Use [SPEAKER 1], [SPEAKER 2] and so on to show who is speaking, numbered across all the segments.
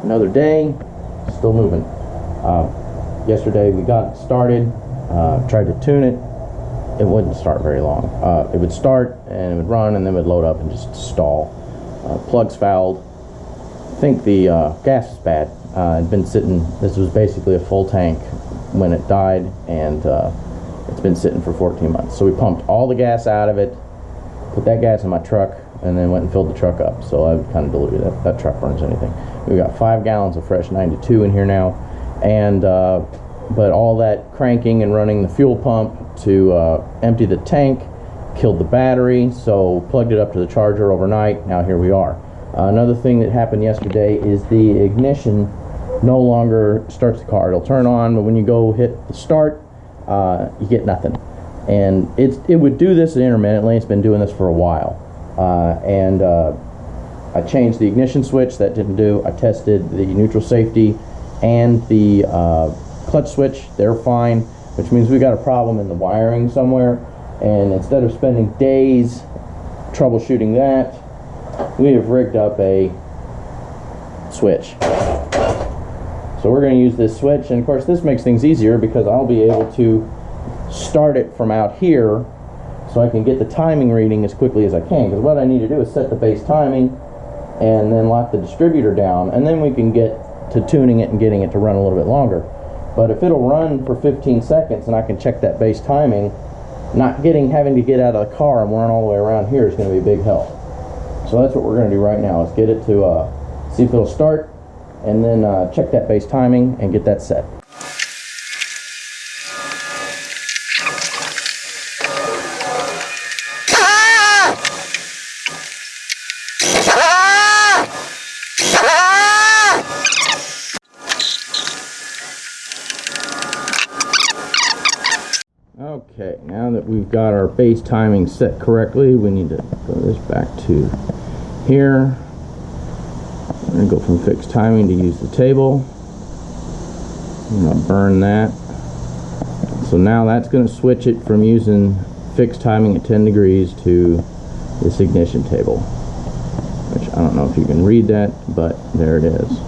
[SPEAKER 1] Another day, still moving. Yesterday we got it started, tried to tune it. It wouldn't start very long. It would start and it would run and then it would load up and just stall. Plugs fouled. I think the gas was bad. It'd been sitting, this was basically a full tank when it died, and it's been sitting for 14 months. So we pumped all the gas out of it, put that gas in my truck, and then went and filled the truck up. So I kind of diluted it. That truck burns anything. We've got 5 gallons of fresh 92 in here now, and but all that cranking and running the fuel pump to empty the tank killed the battery, so plugged it up to the charger overnight. Now here we are. Another thing that happened yesterday is the ignition no longer starts the car. It'll turn on, but when you go hit the start, you get nothing. And it would do this intermittently. It's been doing this for a while. I changed the ignition switch. That didn't do. I tested the neutral safety and the clutch switch. They're fine, which means we got a problem in the wiring somewhere. And instead of spending days troubleshooting that, we have rigged up a switch. So we're going to use this switch, and of course this makes things easier because I'll be able to start it from out here so I can get the timing reading as quickly as I can, because what I need to do is set the base timing and then lock the distributor down, and then we can get to tuning it and getting it to run a little bit longer. But if it'll run for 15 seconds and I can check that base timing, not having to get out of the car and run all the way around here is going to be a big help. So that's what we're going to do right now, is get it to see if it'll start, and then check that base timing and get that set. Okay, now that we've got our base timing set correctly, we need to go this back to here. We're going to go from fixed timing to use the table. I'm going to burn that. So now that's going to switch it from using fixed timing at 10 degrees to this ignition table, which I don't know if you can read that, but there it is.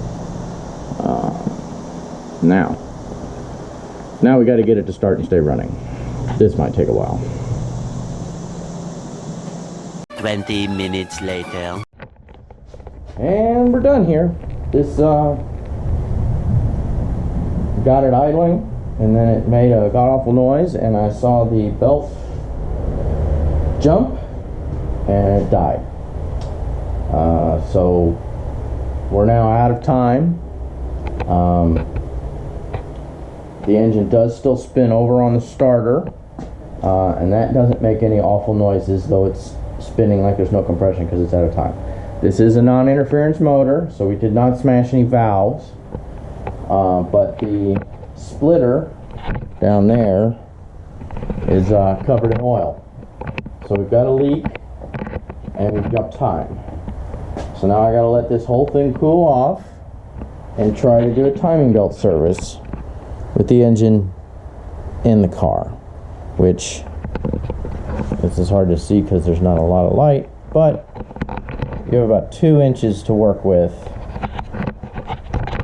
[SPEAKER 1] Now we got to get it to start and stay running. This might take a while.
[SPEAKER 2] 20 minutes later.
[SPEAKER 1] And we're done here. This got it idling, and then it made a god-awful noise, and I saw the belt jump, and it died. So we're now out of time. The engine does still spin over on the starter, and that doesn't make any awful noises, though it's spinning like there's no compression because it's out of time. This is a non-interference motor, so we did not smash any valves, but the splitter down there is covered in oil. So we've got a leak, and we've got time. So now I got to let this whole thing cool off and try to do a timing belt service with the engine in the car, which this is hard to see because there's not a lot of light, but you have about 2 inches to work with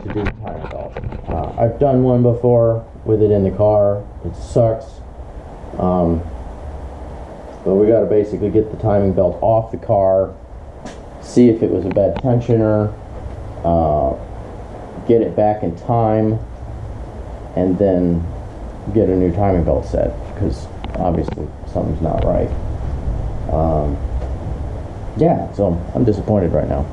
[SPEAKER 1] to do the timing belt. I've done one before with it in the car. It sucks, but we got to basically get the timing belt off the car, see if it was a bad tensioner, get it back in time, and then get a new timing belt set, because obviously something's not right. Yeah, so I'm disappointed right now.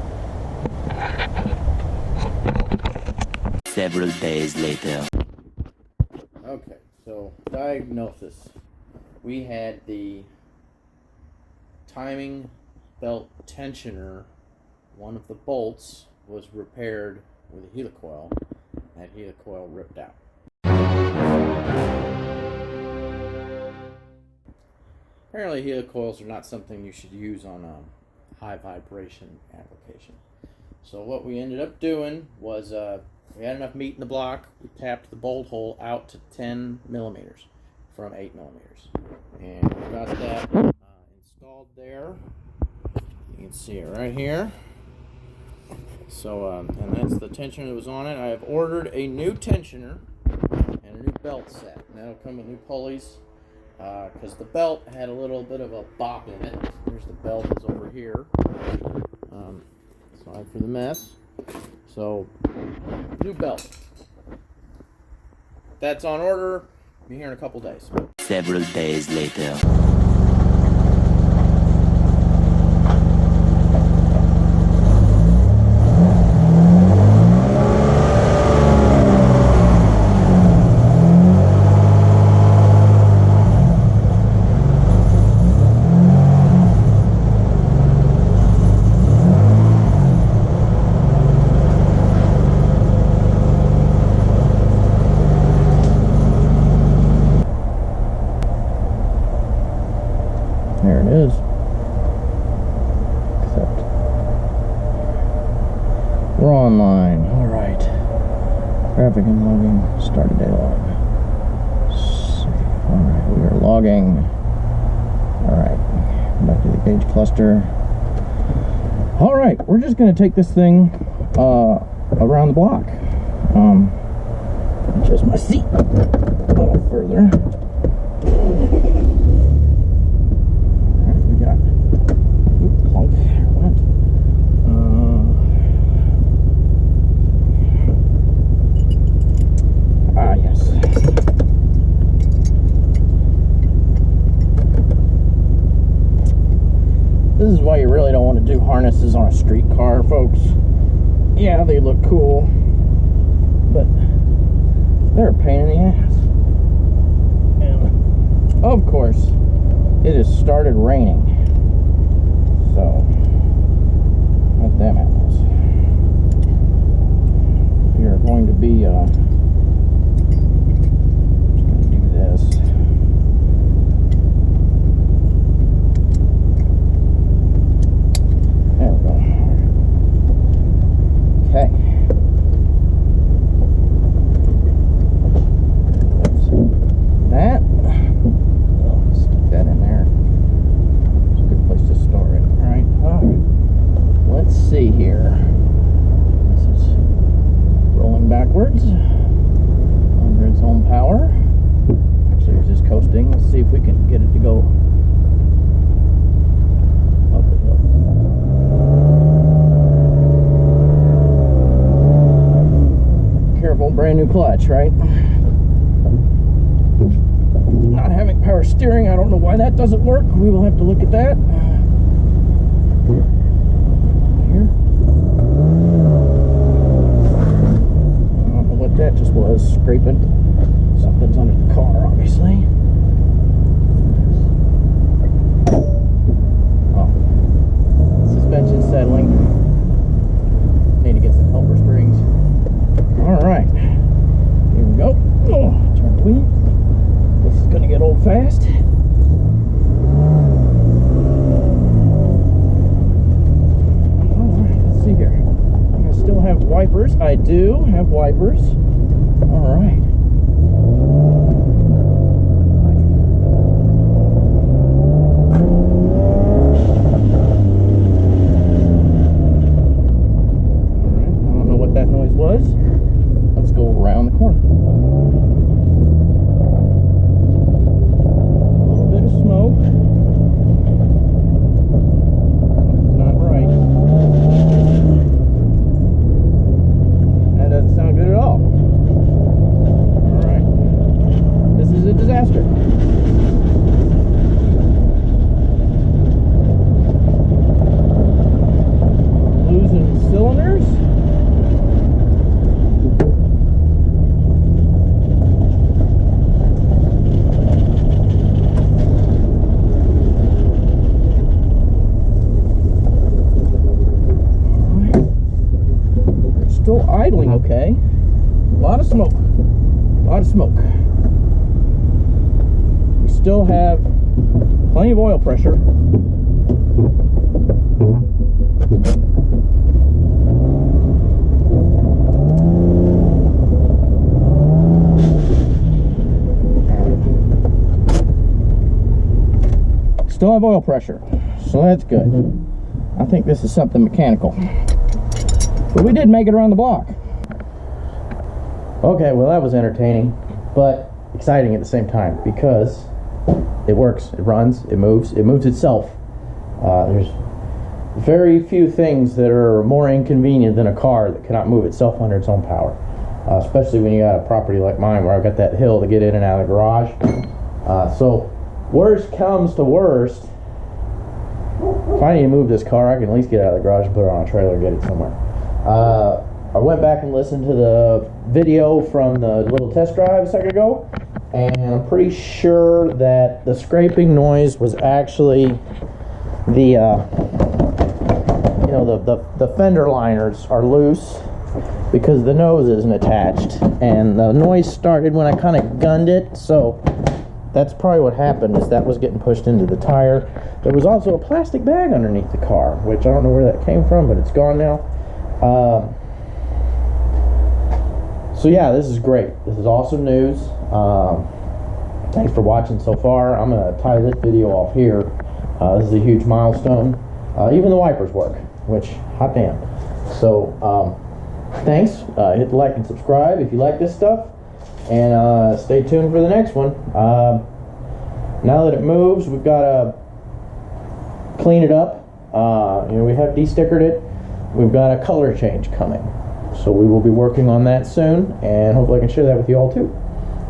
[SPEAKER 2] Several days later.
[SPEAKER 1] Okay, so diagnosis. We had the timing belt tensioner, one of the bolts was repaired with a helicoil. That helicoil ripped out. Apparently helicoils are not something you should use on a high vibration application. So what we ended up doing was we had enough meat in the block. We tapped the bolt hole out to 10 millimeters from 8 millimeters, and we got that installed there. You can see it right here. So, and that's the tensioner that was on it. I have ordered a new tensioner and a new belt set. And that'll come with new pulleys, because the belt had a little bit of a bop in it. Here's the belt is over here. Sorry for the mess. So, new belt. That's on order. Be here in a couple days.
[SPEAKER 2] Several days later.
[SPEAKER 1] There it is. Except we're online. All right. Traffic and logging. Started day log. All right, we are logging. All right. Back to the gauge cluster. All right, we're just gonna take this thing around the block. Adjust my seat a little further. This is why you really don't want to do harnesses on a street car, folks. Yeah, they look cool, but they're a pain in the ass. And of course, it has started raining. So, let them apples. We are going to be, just going to do this. There we go. Okay. That. Stick that in there. It's a good place to store it. Alright. Let's see here. This is rolling backwards under its own power. Actually, it's just coasting. Let's see if we can get it to go up the hill. Careful, brand new clutch, right? Not having power steering, I don't know why that doesn't work. We will have to look at that. Here. I don't know what that just was. Scraping. Something's under the car, obviously. Oh. Suspension settling. Need to get some helper springs. Alright. Here we go. Oh, turn the wheel. This is going to get old fast. Alright, let's see here. I still have wipers. I do have wipers. Alright. Around the corner. A little bit of smoke. Not right. That doesn't sound good at all. Alright. This is a disaster. Losing cylinders. Still idling okay. A lot of smoke. A lot of smoke. We still have plenty of oil pressure. Still have oil pressure, so that's good. I think this is something mechanical. But we did make it around the block. Okay, well that was entertaining, but exciting at the same time because it works, it runs, it moves itself. There's very few things that are more inconvenient than a car that cannot move itself under its own power. Especially when you got a property like mine where I've got that hill to get in and out of the garage. So worst comes to worst, if I need to move this car, I can at least get out of the garage and put it on a trailer and get it somewhere. I went back and listened to the video from the little test drive a second ago, and I'm pretty sure that the scraping noise was actually the the fender liners are loose because the nose isn't attached, and the noise started when I kind of gunned it. So that's probably what happened, is that was getting pushed into the tire. There was also a plastic bag underneath the car, which I don't know where that came from, but it's gone now. So yeah, this is great. This is awesome news. Thanks for watching so far. I'm going to tie this video off here. This is a huge milestone. Even the wipers work, which, hot damn. So, thanks. Hit the like and subscribe if you like this stuff. And stay tuned for the next one. Now that it moves, we've got to clean it up. We have de-stickered it. We've got a color change coming. So we will be working on that soon, and hopefully I can share that with you all too.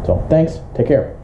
[SPEAKER 1] So thanks. Take care.